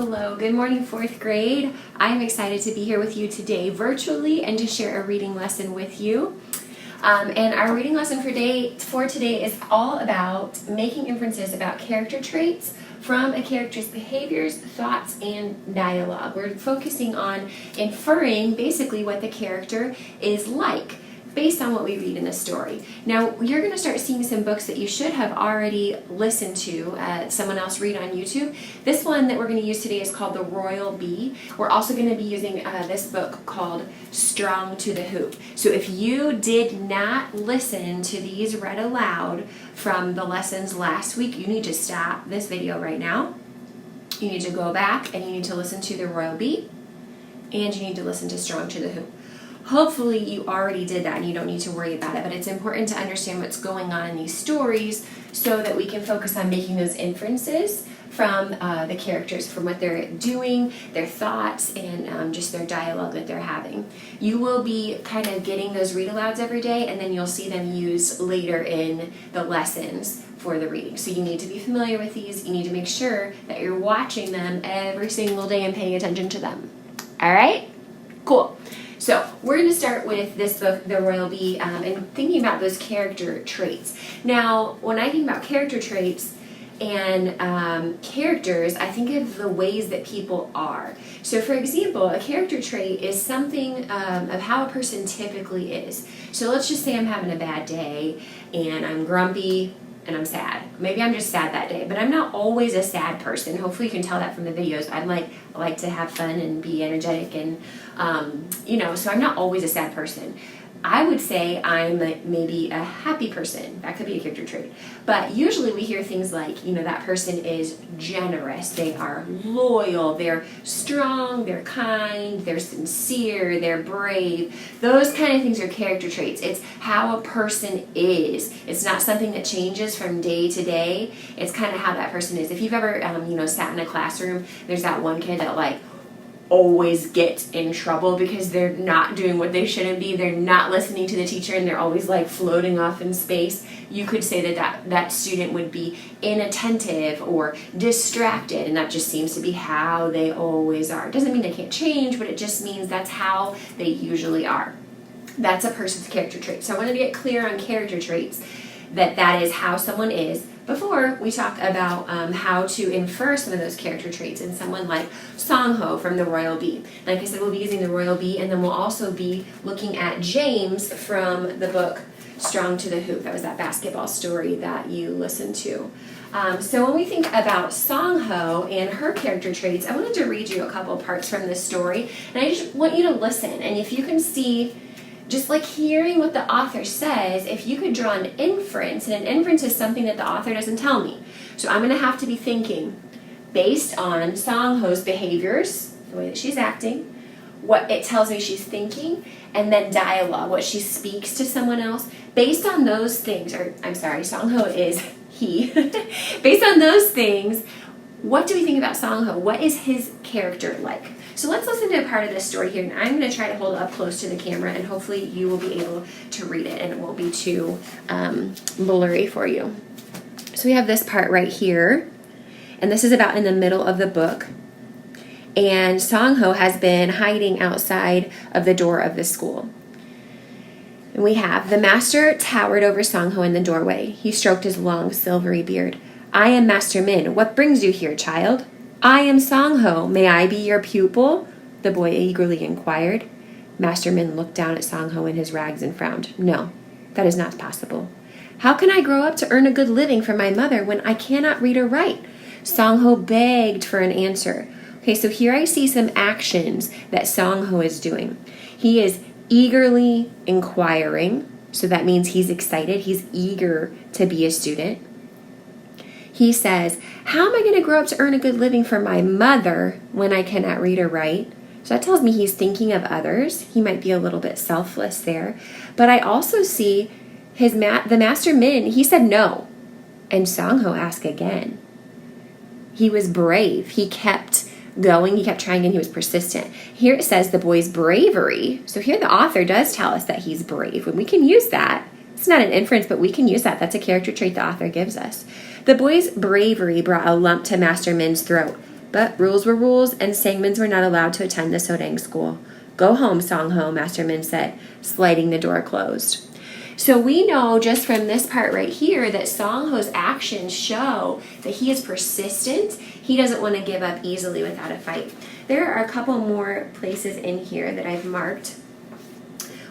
Hello, good morning, fourth grade. I'm excited to be here with you today virtually and to share a reading lesson with you. And our reading lesson for today is all about making inferences about character traits from a character's behaviors, thoughts, and dialogue. We're focusing on inferring basically what the character is like based on what we read in the story. Now, you're going to start seeing some books that you should have already listened to someone else read on YouTube. This one that we're going to use today is called The Royal Bee. We're also going to be using this book called Strong to the Hoop. So if you did not listen to these read aloud from the lessons last week, you need to stop this video right now. You need to go back and you need to listen to The Royal Bee, and you need to listen to Strong to the Hoop. Hopefully you already did that and you don't need to worry about it, but it's important to understand what's going on in these stories so that we can focus on making those inferences from the characters, from what they're doing, their thoughts, and just their dialogue that they're having. You will be kind of getting those read-alouds every day, and then you'll see them used later in the lessons for the reading. So you need to be familiar with these. You need to make sure that you're watching them every single day and paying attention to them. All right? Cool. So we're going to start with this book, The Royal Bee, and thinking about those character traits. Now, when I think about character traits and characters, I think of the ways that people are. So for example, a character trait is something of how a person typically is. So let's just say I'm having a bad day and I'm grumpy and I'm sad. Maybe I'm just sad that day, but I'm not always a sad person. Hopefully you can tell that from the videos. I like to have fun and be energetic and, so I'm not always a sad person. I would say I'm maybe a happy person. That could be a character trait. But usually we hear things like, that person is generous, they are loyal, they're strong, they're kind, they're sincere, they're brave. Those kind of things are character traits. It's how a person is. It's not something that changes from day to day. It's kind of how that person is. If you've ever, sat in a classroom, there's that one kid that always get in trouble because they're not doing what they shouldn't be. They're not listening to the teacher and they're always floating off in space. You could say that student would be inattentive or distracted, and that just seems to be how they always are. It doesn't mean they can't change, but it just means that's how they usually are. That's a person's character trait. So I wanted to get clear on character traits, that is how someone is, before we talk about how to infer some of those character traits in someone like Song-ho from The Royal Bee. Like I said, we'll be using The Royal Bee, and then we'll also be looking at James from the book Strong to the Hoop. That was that basketball story that you listened to. So when we think about Song-ho and her character traits, I wanted to read you a couple parts from this story, and I just want you to listen, and if you can see, just hearing what the author says, if you could draw an inference, and an inference is something that the author doesn't tell me. So I'm going to have to be thinking, based on Song-ho's behaviors, the way that she's acting, what it tells me she's thinking, and then dialogue, what she speaks to someone else. Based on those things, Song-ho is he. Based on those things, what do we think about Song-ho? What is his character like? So let's listen to a part of this story here, and I'm going to try to hold it up close to the camera, and hopefully you will be able to read it, and it won't be too blurry for you. So we have this part right here, and this is about in the middle of the book, and Song-ho has been hiding outside of the door of the school. And we have, the master towered over Song-ho in the doorway. He stroked his long, silvery beard. "I am Master Min. What brings you here, child?" "I am Song-ho. May I be your pupil?" the boy eagerly inquired. Master Min looked down at Song-ho in his rags and frowned. "No, that is not possible. How can I grow up to earn a good living for my mother when I cannot read or write?" Song-ho begged for an answer. Okay, so here I see some actions that Song-ho is doing. He is eagerly inquiring, so that means he's excited. He's eager to be a student. He says, "How am I going to grow up to earn a good living for my mother when I cannot read or write?" So that tells me he's thinking of others. He might be a little bit selfless there. But I also see the Master Min, he said no. And Song-ho asked again. He was brave. He kept going. He kept trying, and he was persistent. Here it says the boy's bravery. So here the author does tell us that he's brave, and we can use that. It's not an inference, but we can use that. That's a character trait the author gives us. The boy's bravery brought a lump to Master Min's throat. But rules were rules, and Sangmans were not allowed to attend the Sodang school. Go home, Song-ho, Master Min said, sliding the door closed. So we know just from this part right here that Song-ho's actions show that he is persistent. He doesn't want to give up easily without a fight. There are a couple more places in here that I've marked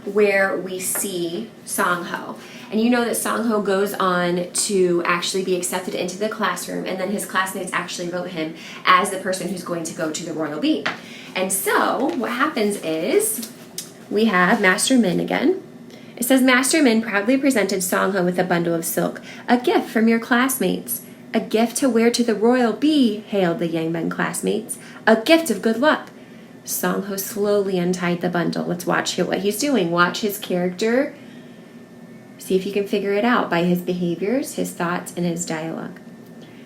where we see Song-ho. And you know that Song-ho goes on to actually be accepted into the classroom, and then his classmates actually vote him as the person who's going to go to the Royal Bee. And so what happens is we have Master Min again. It says, Master Min proudly presented Song-ho with a bundle of silk, a gift from your classmates. A gift to wear to the Royal Bee, hailed the Yangbang classmates. A gift of good luck. Song-ho slowly untied the bundle. Let's watch what he's doing. Watch his character. See if you can figure it out by his behaviors, his thoughts, and his dialogue.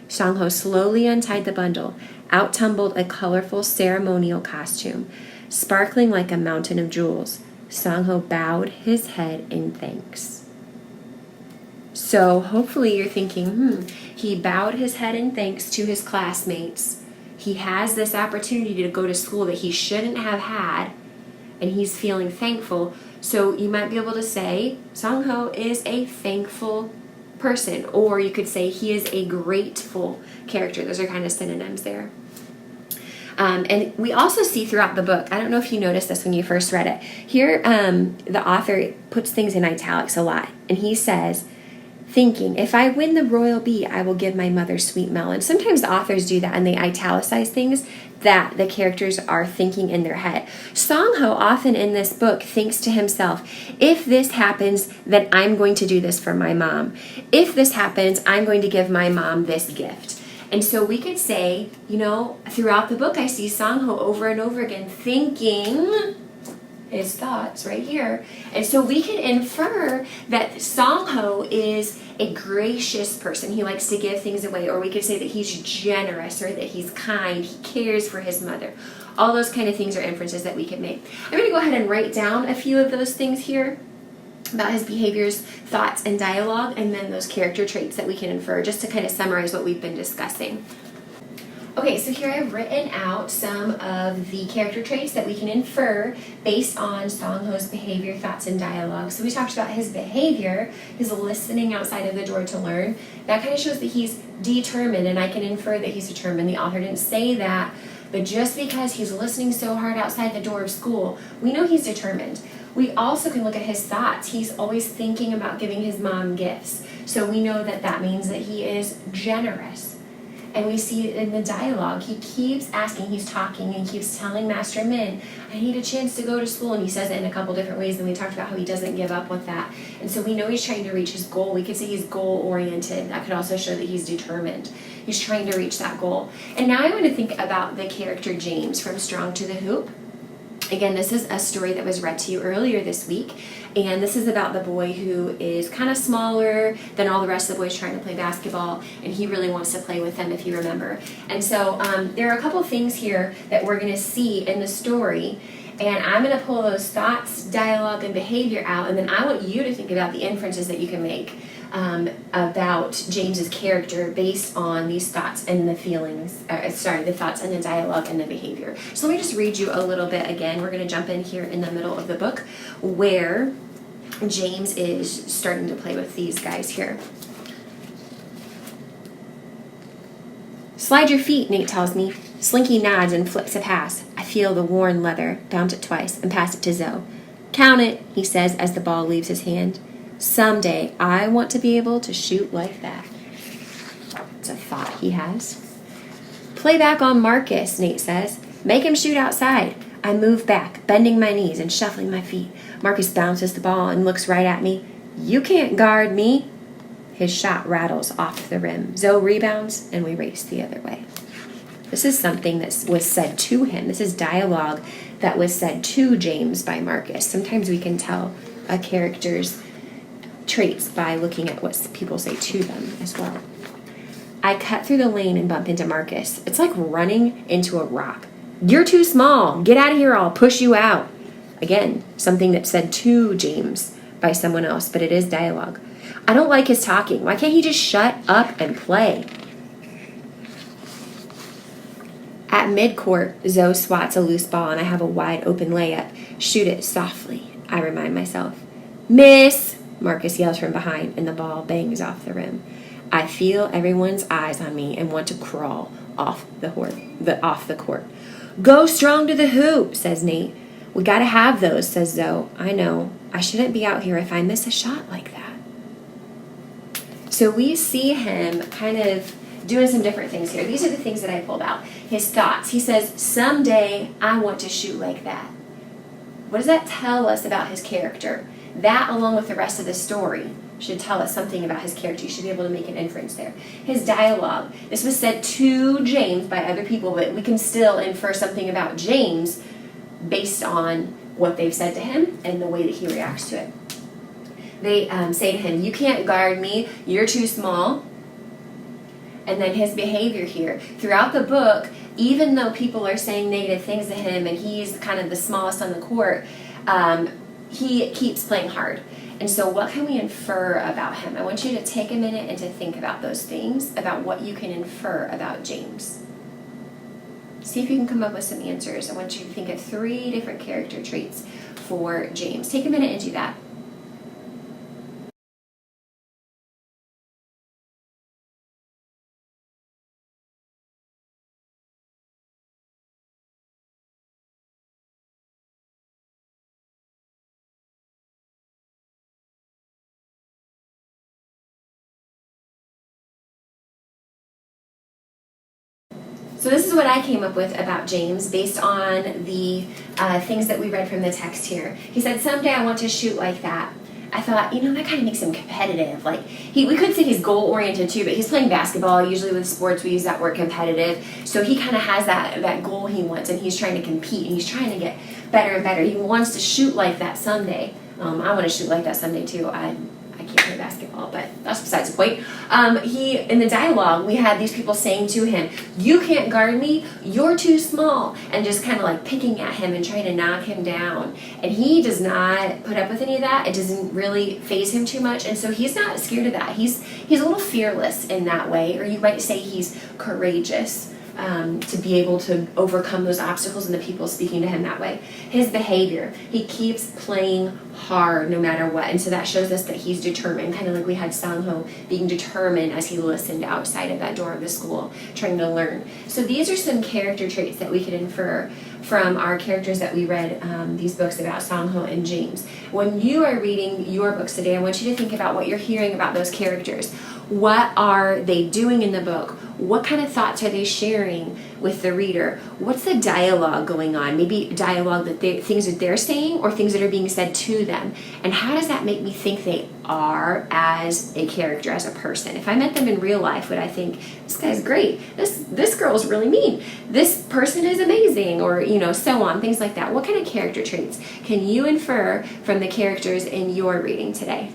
Song-ho slowly untied the bundle. Out tumbled a colorful ceremonial costume, sparkling like a mountain of jewels. Song-ho bowed his head in thanks. So hopefully you're thinking, he bowed his head in thanks to his classmates. He has this opportunity to go to school that he shouldn't have had, and he's feeling thankful. So you might be able to say Song-ho is a thankful person, or you could say he is a grateful character. Those are kind of synonyms there. And we also see throughout the book, I don't know if you noticed this when you first read it, here the author puts things in italics a lot, and he says, thinking, if I win the Royal Bee, I will give my mother sweet melon. Sometimes the authors do that and they italicize things that the characters are thinking in their head. Song-ho often in this book thinks to himself, if this happens, then I'm going to do this for my mom. If this happens, I'm going to give my mom this gift. And so we could say, throughout the book I see Song-ho over and over again thinking his thoughts right here. And so we can infer that Song-ho is a gracious person. He likes to give things away. Or we could say that he's generous, or that he's kind. He cares for his mother. All those kind of things are inferences that we can make. I'm going to go ahead and write down a few of those things here about his behaviors, thoughts, and dialogue, and then those character traits that we can infer, just to kind of summarize what we've been discussing. Okay, so here I've written out some of the character traits that we can infer based on Song-ho's behavior, thoughts, and dialogue. So we talked about his behavior, his listening outside of the door to learn. That kind of shows that he's determined, and I can infer that he's determined. The author didn't say that, but just because he's listening so hard outside the door of school, we know he's determined. We also can look at his thoughts. He's always thinking about giving his mom gifts. So we know that that means that he is generous. And we see it in the dialogue. He keeps asking, he's talking, and keeps telling Master Min, I need a chance to go to school. And he says it in a couple different ways, and we talked about how he doesn't give up with that. And so we know he's trying to reach his goal. We could say he's goal-oriented. That could also show that he's determined. He's trying to reach that goal. And now I want to think about the character James from Strong to the Hoop. Again, this is a story that was read to you earlier this week, and this is about the boy who is kind of smaller than all the rest of the boys trying to play basketball, and he really wants to play with them, if you remember. And so there are a couple things here that we're going to see in the story, and I'm going to pull those thoughts, dialogue, and behavior out, and then I want you to think about the inferences that you can make about James's character based on these thoughts and the feelings, the thoughts and the dialogue and the behavior. So let me just read you a little bit again. We're going to jump in here in the middle of the book where James is starting to play with these guys here. Slide your feet, Nate tells me. Slinky nods and flips a pass. I feel the worn leather, bounce it twice, and pass it to Zoe. Count it, he says as the ball leaves his hand. Someday, I want to be able to shoot like that. It's a thought he has. Play back on Marcus, Nate says. Make him shoot outside. I move back, bending my knees and shuffling my feet. Marcus bounces the ball and looks right at me. You can't guard me. His shot rattles off the rim. Zoe rebounds, and we race the other way. This is something that was said to him. This is dialogue that was said to James by Marcus. Sometimes we can tell a character's traits by looking at what people say to them as well. I cut through the lane and bump into Marcus. It's like running into a rock. You're too small. Get out of here, I'll push you out. Again, something that's said to James by someone else, but it is dialogue. I don't like his talking. Why can't he just shut up and play? At midcourt, Zoe swats a loose ball and I have a wide open layup. Shoot it softly, I remind myself. Miss! Marcus yells from behind and the ball bangs off the rim. I feel everyone's eyes on me and want to crawl off the court. Go strong to the hoop, says Nate. We gotta have those, says Zoe. I know. I shouldn't be out here if I miss a shot like that. So we see him kind of doing some different things here. These are the things that I pulled out. His thoughts. He says, someday I want to shoot like that. What does that tell us about his character? That, along with the rest of the story, should tell us something about his character. You should be able to make an inference there. His dialogue. This was said to James by other people, but we can still infer something about James based on what they've said to him and the way that he reacts to it. They say to him, you can't guard me, you're too small. And then his behavior here. Throughout the book, even though people are saying negative things to him and he's kind of the smallest on the court, he keeps playing hard. And so what can we infer about him? I want you to take a minute and to think about those things, about what you can infer about James. See if you can come up with some answers. I want you to think of 3 different character traits for James. Take a minute and do that. So this is what I came up with about James based on the things that we read from the text here. He said, someday I want to shoot like that. I thought, that kind of makes him competitive. Like we could say he's goal-oriented too, but he's playing basketball. Usually with sports we use that word competitive. So he kind of has that goal he wants, and he's trying to compete, and he's trying to get better and better. He wants to shoot like that someday. I want to shoot like that someday too. I can't play basketball, but that's besides the point. In the dialogue, we had these people saying to him, you can't guard me, you're too small, and just kind of like picking at him and trying to knock him down. And he does not put up with any of that. It doesn't really faze him too much, and so he's not scared of that. He's a little fearless in that way, or you might say he's courageous. To be able to overcome those obstacles and the people speaking to him that way. His behavior, he keeps playing hard no matter what, and so that shows us that he's determined, kind of like we had Sang-ho being determined as he listened outside of that door of the school, trying to learn. So these are some character traits that we could infer from our characters that we read these books about, Sang-ho and James. When you are reading your books today, I want you to think about what you're hearing about those characters. What are they doing in the book? What kind of thoughts are they sharing with the reader? What's the dialogue going on? Maybe dialogue things that they're saying or things that are being said to them. And how does that make me think they are as a character, as a person? If I met them in real life, would I think, this guy's great, this girl's really mean, this person is amazing, or so on, things like that. What kind of character traits can you infer from the characters in your reading today?